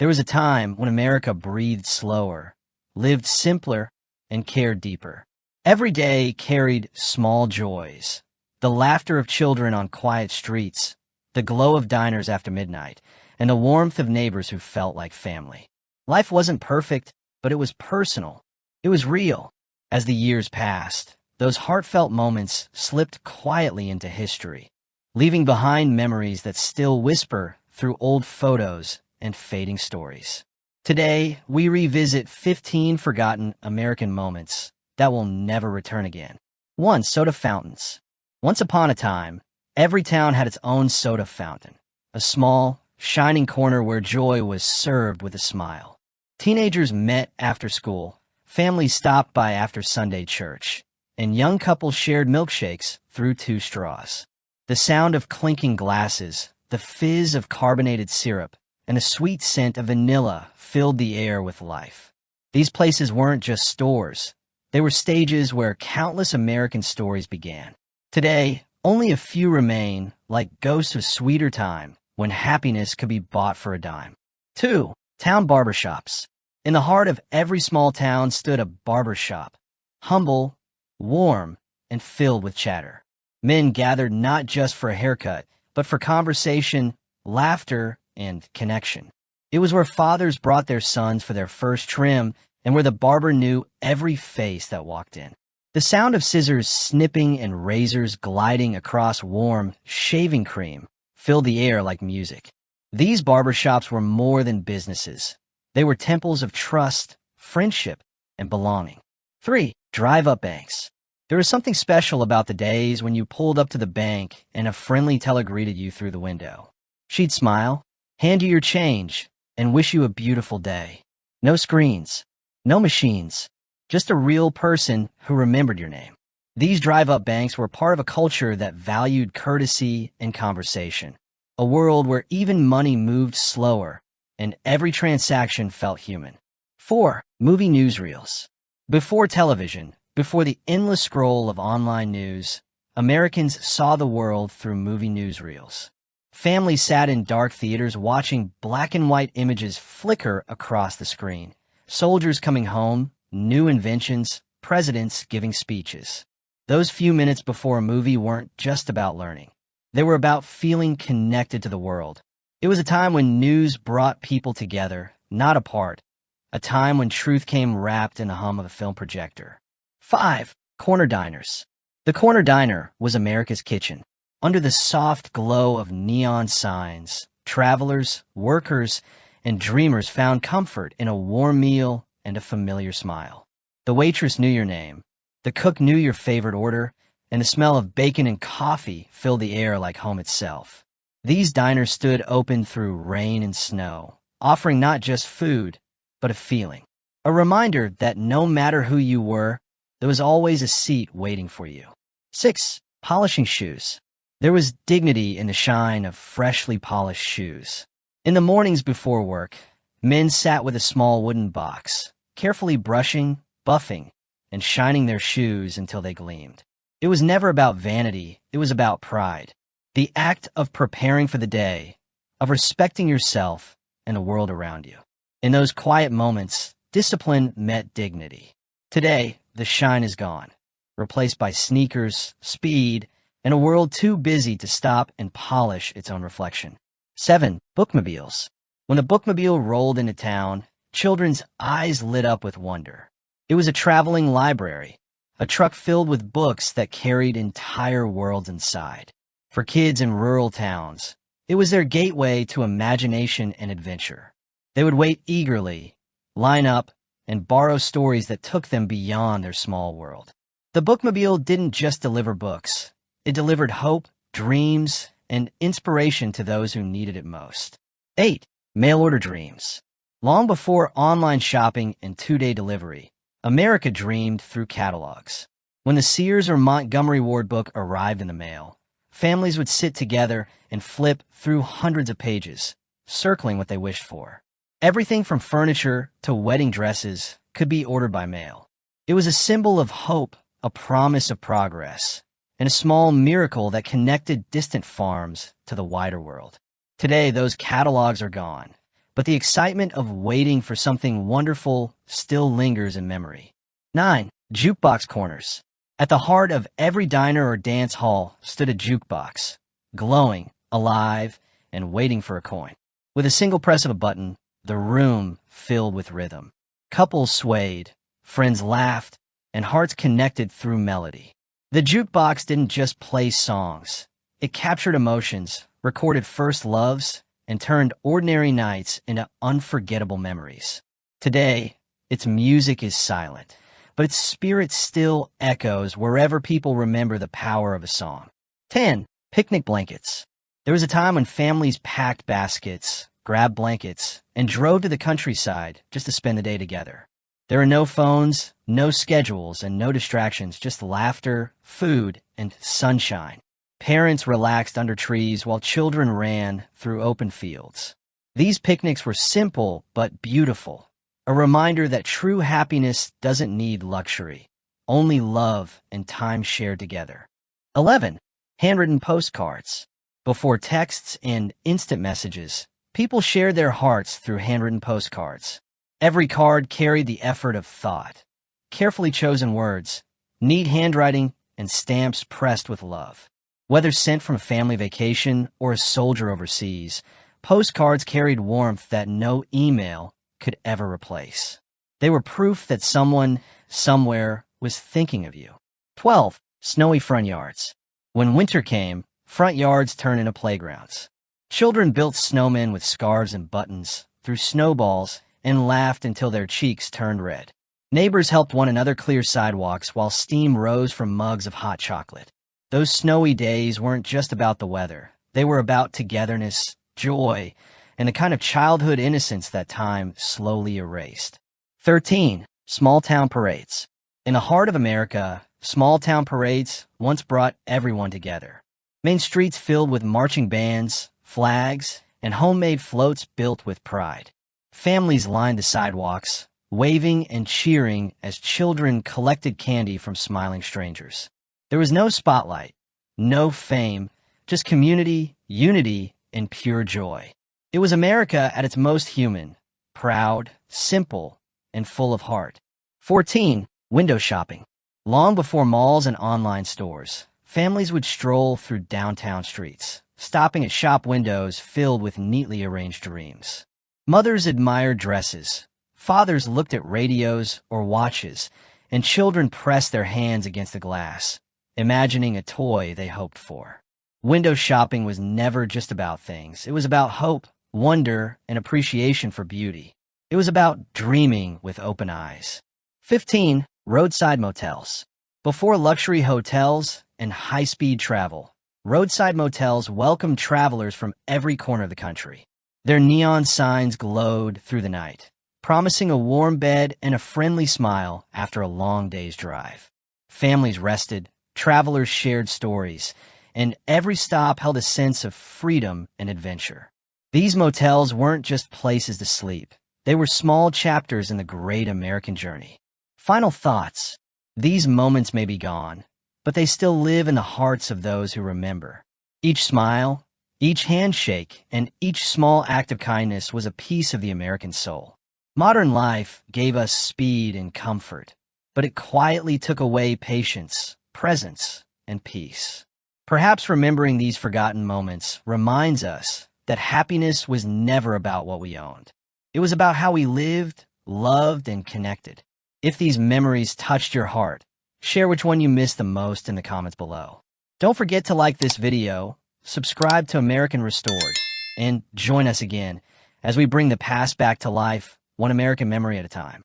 There was a time when America breathed slower, lived simpler, and cared deeper. Every day carried small joys, the laughter of children on quiet streets, the glow of diners after midnight, and the warmth of neighbors who felt like family. Life wasn't perfect, but it was personal. It was real. As the years passed, those heartfelt moments slipped quietly into history, leaving behind memories that still whisper through old photos and fading stories. Today, we revisit 15 forgotten American moments that will never return again. 1. Soda fountains. Once upon a time, every town had its own soda fountain, a small, shining corner where joy was served with a smile. Teenagers met after school, families stopped by after Sunday church, and young couples shared milkshakes through 2 straws. The sound of clinking glasses, the fizz of carbonated syrup, and the sweet scent of vanilla filled the air with life. These places weren't just stores. They were stages where countless American stories began. Today, only a few remain, like ghosts of sweeter time, when happiness could be bought for a dime. 2. Town barbershops. In the heart of every small town stood a barbershop, humble, warm, and filled with chatter. Men gathered not just for a haircut, but for conversation, laughter, and connection. It was where fathers brought their sons for their first trim, and where the barber knew every face that walked in. The sound of scissors snipping and razors gliding across warm, shaving cream filled the air like music. These barbershops were more than businesses. They were temples of trust, friendship, and belonging. 3. Drive-up banks. There was something special about the days when you pulled up to the bank and a friendly teller greeted you through the window. She'd smile, hand you your change, and wish you a beautiful day. No screens, no machines, just a real person who remembered your name. These drive-up banks were part of a culture that valued courtesy and conversation, a world where even money moved slower and every transaction felt human. 4. Movie newsreels. Before television, before the endless scroll of online news, Americans saw the world through movie newsreels. Families sat in dark theaters watching black and white images flicker across the screen. Soldiers coming home, new inventions, presidents giving speeches. Those few minutes before a movie weren't just about learning. They were about feeling connected to the world. It was a time when news brought people together, not apart. A time when truth came wrapped in the hum of a film projector. 5. Corner diners. The corner diner was America's kitchen. Under the soft glow of neon signs, travelers, workers, and dreamers found comfort in a warm meal and a familiar smile. The waitress knew your name. The cook knew your favorite order, and the smell of bacon and coffee filled the air like home itself. These diners stood open through rain and snow, offering not just food, but a feeling. A reminder that no matter who you were, there was always a seat waiting for you. 6. Polishing shoes. There was dignity in the shine of freshly polished shoes. In the mornings before work, men sat with a small wooden box, carefully brushing, buffing, and shining their shoes until they gleamed. It was never about vanity, it was about pride. The act of preparing for the day, of respecting yourself and the world around you. In those quiet moments, discipline met dignity. Today, the shine is gone, replaced by sneakers, speed, and a world too busy to stop and polish its own reflection. 7. Bookmobiles. When the bookmobile rolled into town, children's eyes lit up with wonder. It was a traveling library, a truck filled with books that carried entire worlds inside. For kids in rural towns, it was their gateway to imagination and adventure. They would wait eagerly, line up, and borrow stories that took them beyond their small world. The bookmobile didn't just deliver books. It delivered hope, dreams, and inspiration to those who needed it most. 8. Mail-order dreams. Long before online shopping and 2-day delivery, America dreamed through catalogs. When the Sears or Montgomery Ward book arrived in the mail, families would sit together and flip through hundreds of pages, circling what they wished for. Everything from furniture to wedding dresses could be ordered by mail. It was a symbol of hope, a promise of progress, and a small miracle that connected distant farms to the wider world. Today, those catalogs are gone, but the excitement of waiting for something wonderful still lingers in memory. 9. Jukebox corners. At the heart of every diner or dance hall stood a jukebox, glowing, alive, and waiting for a coin. With a single press of a button, the room filled with rhythm. Couples swayed, friends laughed, and hearts connected through melody. The jukebox didn't just play songs. It captured emotions, recorded first loves, and turned ordinary nights into unforgettable memories. Today, its music is silent, but its spirit still echoes wherever people remember the power of a song. 10. Picnic blankets. There was a time when families packed baskets, grabbed blankets, and drove to the countryside just to spend the day together. There are no phones, no schedules, and no distractions, just laughter, food, and sunshine. Parents relaxed under trees while children ran through open fields. These picnics were simple but beautiful, a reminder that true happiness doesn't need luxury, only love and time shared together. 11. Handwritten postcards. Before texts and instant messages, people shared their hearts through handwritten postcards. Every card carried the effort of thought, carefully chosen words, neat handwriting, and stamps pressed with love. Whether sent from a family vacation or a soldier overseas, postcards carried warmth that no email could ever replace. They were proof that someone, somewhere, was thinking of you. 12. Snowy front yards. When winter came, front yards turned into playgrounds. Children built snowmen with scarves and buttons, threw snowballs, and laughed until their cheeks turned red. Neighbors helped one another clear sidewalks while steam rose from mugs of hot chocolate. Those snowy days weren't just about the weather. They were about togetherness, joy, and the kind of childhood innocence that time slowly erased. 13. Small-town parades. In the heart of America, small-town parades once brought everyone together. Main streets filled with marching bands, flags, and homemade floats built with pride. Families lined the sidewalks, waving and cheering as children collected candy from smiling strangers. There was no spotlight, no fame, just community, unity, and pure joy. It was America at its most human, proud, simple, and full of heart. 14. Window shopping. Long before malls and online stores, families would stroll through downtown streets, stopping at shop windows filled with neatly arranged dreams. Mothers admired dresses, fathers looked at radios or watches, and children pressed their hands against the glass, imagining a toy they hoped for. Window shopping was never just about things. It was about hope, wonder, and appreciation for beauty. It was about dreaming with open eyes. 15. Roadside motels. Before luxury hotels and high-speed travel, roadside motels welcomed travelers from every corner of the country. Their neon signs glowed through the night, promising a warm bed and a friendly smile after a long day's drive. Families rested, travelers shared stories, and every stop held a sense of freedom and adventure. These motels weren't just places to sleep. They were small chapters in the great American journey. Final thoughts. These moments may be gone, but they still live in the hearts of those who remember. Each smile, each handshake, and each small act of kindness was a piece of the American soul. Modern life gave us speed and comfort, but it quietly took away patience, presence, and peace. Perhaps remembering these forgotten moments reminds us that happiness was never about what we owned. It was about how we lived, loved, and connected. If these memories touched your heart, share which one you missed the most in the comments below. Don't forget to like this video, subscribe to American Restored, and join us again as we bring the past back to life, one American memory at a time.